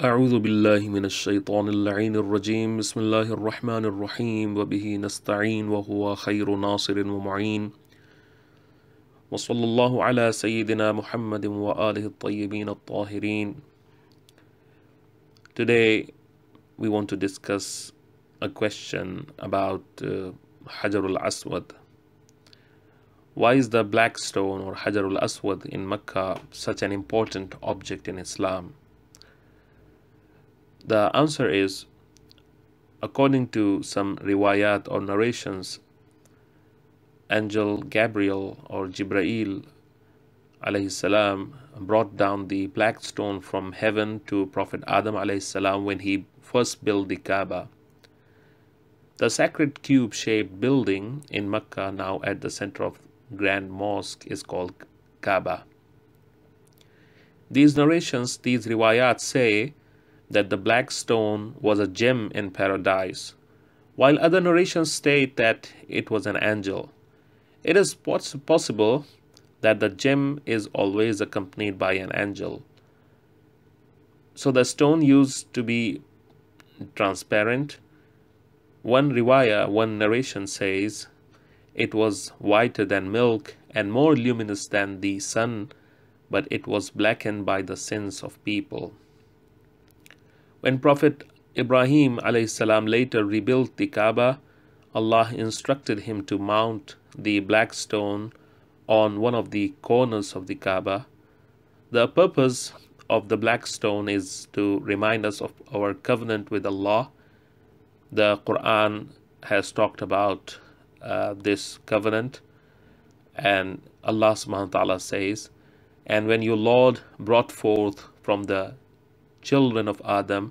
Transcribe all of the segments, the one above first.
أعوذ بالله من الشيطان اللعين الرجيم بسم الله الرحمن الرحيم وبه نستعين وهو خير ناصر ومعين وصلى الله على سيدنا محمد وآله الطيبين الطاهرين. Today we want to discuss a question about Hajar al-Aswad. Why is the black stone or Hajar al-Aswad in Mecca such an important object in Islam? The answer is, according to some riwayat or narrations, Angel Gabriel or Jibrail alayhi salam brought down the black stone from heaven to Prophet Adam alayhi salam when he first built the Kaaba. The sacred cube-shaped building in Mecca, now at the center of Grand Mosque, is called Kaaba. These narrations, these riwayat say that the black stone was a gem in paradise, while other narrations state that it was an angel. It is possible that the gem is always accompanied by an angel. So the stone used to be transparent. One riwayah, one narration says it was whiter than milk and more luminous than the sun, but it was blackened by the sins of people. When Prophet Ibrahim alayhi salam later rebuilt the Kaaba, Allah instructed him to mount the black stone on one of the corners of the Kaaba. The purpose of the black stone is to remind us of our covenant with Allah. The Quran has talked about this covenant, and Allah subhanahu wa ta'ala says, "And when your Lord brought forth from the children of Adam,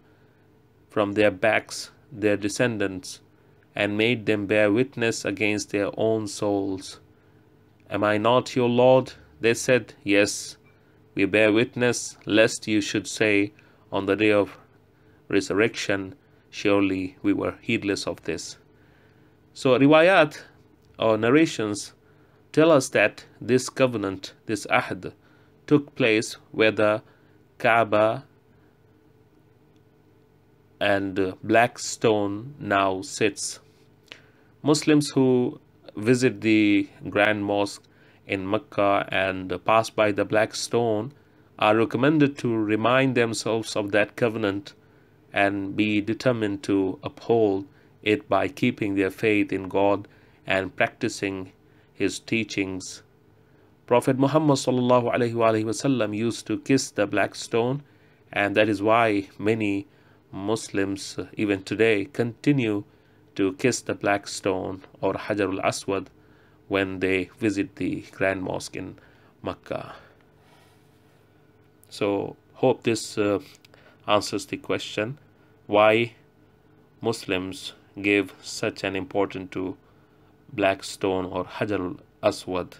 from their backs, their descendants, and made them bear witness against their own souls. Am I not your Lord? They said, Yes, we bear witness, lest you should say on the day of resurrection, surely we were heedless of this." So riwayat or narrations tell us that this covenant, this ahd, took place where the Kaaba and black stone now sits. Muslims who visit the Grand Mosque in Mecca and pass by the black stone are recommended to remind themselves of that covenant and be determined to uphold it by keeping their faith in God and practicing His teachings. Prophet Muhammad sallallahu alaihi wasallam used to kiss the black stone, and that is why many Muslims even today continue to kiss the black stone or Hajar al-Aswad when they visit the Grand Mosque in Mecca. So hope this answers the question why Muslims give such an importance to black stone or Hajar al-Aswad.